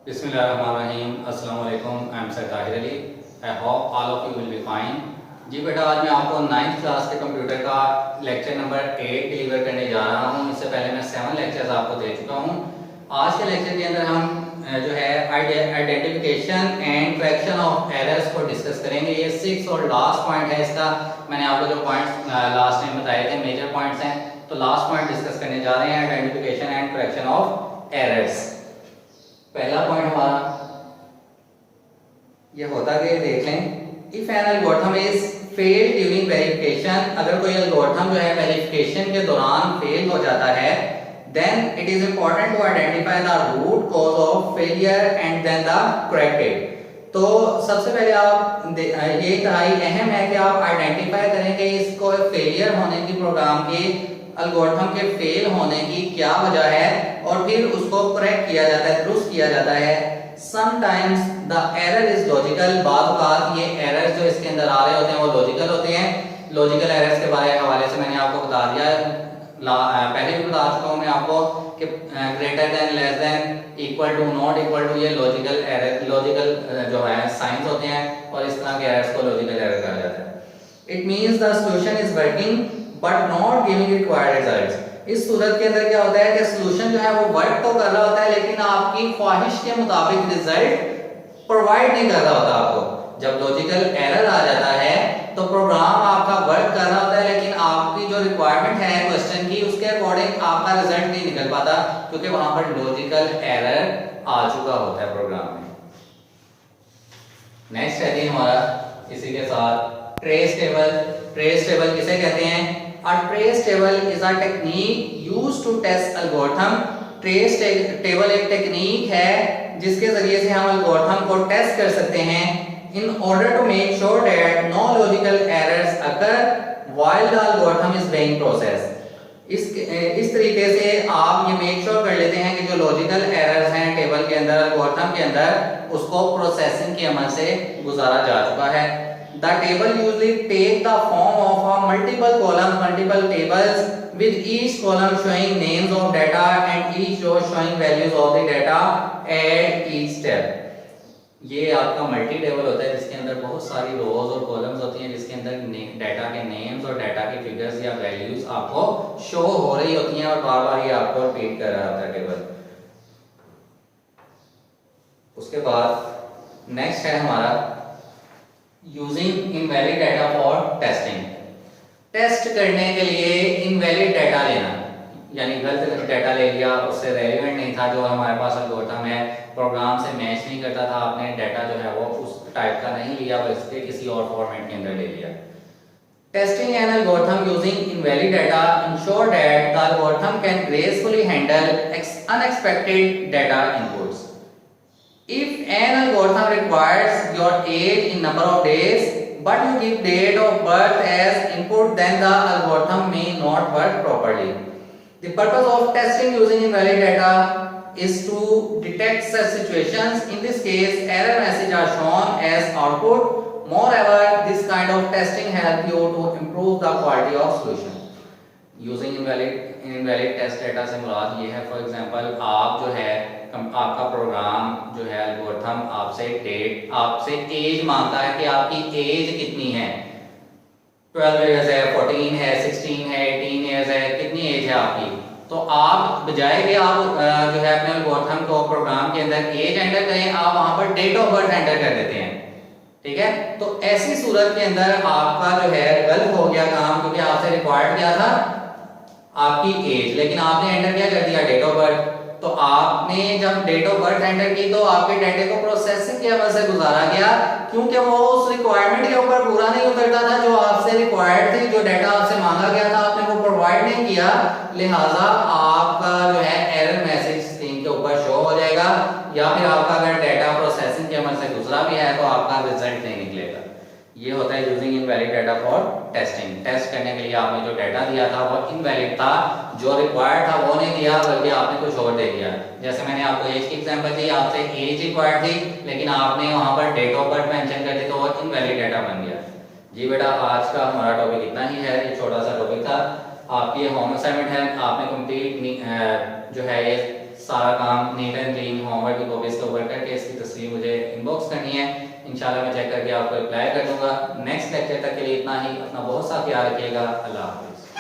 बिस्मिल्लाहिर्रहमानिर्रहीम। अस्सलाम वालेकुम। I am sir Tahir Ali. I hope all of you will be fine. जी बेटा, आज मैं आपको 9th क्लास के कंप्यूटर का लेक्चर नंबर 8 डिलीवर करने जा रहा हूँ। इससे पहले मैं 7 लेक्चर्स आपको दे चुका हूँ। आज के लेक्चर के अंदर हम जो है identification and correction of errors को डिस्कस करेंगे। ये 6 और लास्ट पॉइंट है इसका। मैंने आपको जो पॉइंट्स लास्ट टाइम बताए थे मेजर पॉइंट्स हैं, तो लास्ट पॉइंट डिस्कस करने जा रहे हैं identification and correction of errors. पहला पॉइंट हमारा ये होता कि देख लें, if an algorithm is fail during verification, अगर कोई एल्गोरिथम जो है वेरिफिकेशन के दौरान फेल हो जाता है, then it is important to identify the root cause of failure and then the corrected. तो सबसे पहले आप ये इंतहाई अहम है कि आप आइडेंटिफाई करें कि इसको फेलियर होने की, प्रोग्राम के एल्गोरिथम के फेल होने की क्या वजह है, और फिर उसको करेक्ट किया जाता है, दुरुस्त किया जाता है। Sometimes the error is logical, बाद बात ये एरर्स जो इसके अंदर आ रहे होते हैं वो लॉजिकल होते हैं। लॉजिकल एरर्स के हवाले से मैंने आपको बता दिया, पहले भी बता चुका हूँ मैं आपको कि greater than, less than, equal to, not equal to, ये लॉजिकल एरर, लॉजिकल जो है साइंस होते हैं, और इस तरह के एरर्स को लॉजिकल एरर कहा जाता है। It means the solution is working but not giving required results. इस सूरत के अंदर क्या होता है कि सॉल्यूशन जो है वो वर्क तो कर रहा होता है, लेकिन आपकी ख्वाहिश के मुताबिक रिजल्ट प्रोवाइड नहीं कर रहा होता आपको। जब लॉजिकल एरर आ जाता है तो प्रोग्राम आपका वर्क कर रहा होता है, लेकिन आपकी जो रिक्वायरमेंट है क्वेश्चन की, उसके अकॉर्डिंग आपका रिजल्ट नहीं निकल पाता, क्योंकि वहां पर लॉजिकल एरर आ चुका होता है प्रोग्राम में। नेक्स्ट है जी हमारा इसी के साथ ट्रेस टेबल। ट्रेस टेबल किसे कहते हैं? A trace table is a technique used to test algorithm. Trace table एक टेक्निक है जिसके जरिए से हम एल्गोरिथम को टेस्ट कर सकते हैं, in order to make sure that no logical errors occur while the algorithm is being processed. इस तरीके से आप ये मेक श्योर कर लेते हैं कि जो लॉजिकल एरर्स हैं टेबल के अंदर, एल्गोरिथम के अंदर, उसको प्रोसेसिंग के अमल से गुजारा जा चुका है। The table usually take the form of a multiple columns, multiple tables, with each column showing names of data and each row showing values of the data at each step. ये आपका multi table होता है जिसके अंदर बहुत सारी रोज और columns होती हैं, जिसके अंदर डाटा के नेम्स और डाटा की फिगर्स या वैल्यूज आपको शो हो रही होती हैं, और बार बार ये आपको रिपीट कर रहा होता है टेबल। उसके बाद नेक्स्ट है हमारा using invalid data for testing. Test करने के लिए इनवैलिड डाटा लेना, यानी गलत डाटा ले लिया, उससे रेलेवेंट नहीं था, जो हमारे पास एल्गोरिथम है प्रोग्राम से मैच नहीं करता था, आपने डाटा जो है वो उस टाइप का नहीं लिया, बल्कि किसी और फॉर्मेट के अंदर ले लिया। Testing an algorithm using invalid data ensure that the algorithm can gracefully handle unexpected data inputs. If an algorithm requires your age in number of days, but you give date of birth as input, then the algorithm may not work properly. The purpose of testing using invalid data is to detect such situations. In this case, error messages are shown as output. Moreover, this kind of testing helps you to improve the quality of solution. Using invalid test data से मुराद ये है, for example आप जो है आपका programme जो है algorithm आपसे डेट, आपसे एज मांगता है कि आपकी एज कितनी है, 12 इयर्स है, 14 है, 16 है, 18 इयर्स है, कितनी एज है आपकी। तो आप बजाय कि आप जो है अपने एल्गोरिथम को प्रोग्राम के अंदर एज एंटर करें, आप वहां पर डेट ऑफ बर्थ एंटर कर देते हैं। ठीक है, तो ऐसी सूरत के अंदर आपका जो है गलत हो गया काम, क्योंकि आपसे रिक्वायर्ड क्या था, आपकी एज, लेकिन आपने एंटर क्या कर दिया, डेट ऑफ बर्थ। तो आपने जब डेट ऑफ बर्थ एंटर की तो आपके डाटे को प्रोसेसिंग के अमल से गुजारा गया, क्योंकि वो उस रिक्वायरमेंट के ऊपर पूरा नहीं उतरता था जो आपसे रिक्वायर्ड थी, जो डाटा आपसे मांगा गया था आपने वो प्रोवाइड नहीं किया, लिहाजा आपका जो है एरर मैसेज स्क्रीन के ऊपर शो हो जाएगा, या फिर आपका अगर डाटा प्रोसेसिंग के अमल से गुजरा भी है तो आपका रिजल्ट नहीं निकलेगा। ये होता है using invalid data for testing. Test करने के लिए आपने जो डाटा दिया था वो इनवैलिड था, जो रिक्वायर्ड था वो नहीं दिया, बल्कि आपने कुछ और दे दिया। जैसे मैंने आपको एज की एग्जांपल दी, आपसे एज रिक्वायर्ड थी, लेकिन आपने वहां पर डेट ऑफ बर्थ मेंशन कर दी, तो वो इनवैलिड डाटा बन गया। जी बेटा, आज का हमारा टॉपिक इतना ही है, ये छोटा सा टॉपिक था। आपकी होम असाइनमेंट है, आपने कंप्लीट जो है ये सारा काम नीट एंड क्लीन होमवर्क की कॉपीज के ऊपर करके इसकी तस्वीर मुझे इनबॉक्स करनी है। इंशाल्लाह मैं चेक करके आपको रिप्लाई कर दूंगा। नेक्स्ट लेक्चर तक के लिए इतना ही। अपना बहुत सा ख्याल रखिएगा। अल्लाह हाफिज़।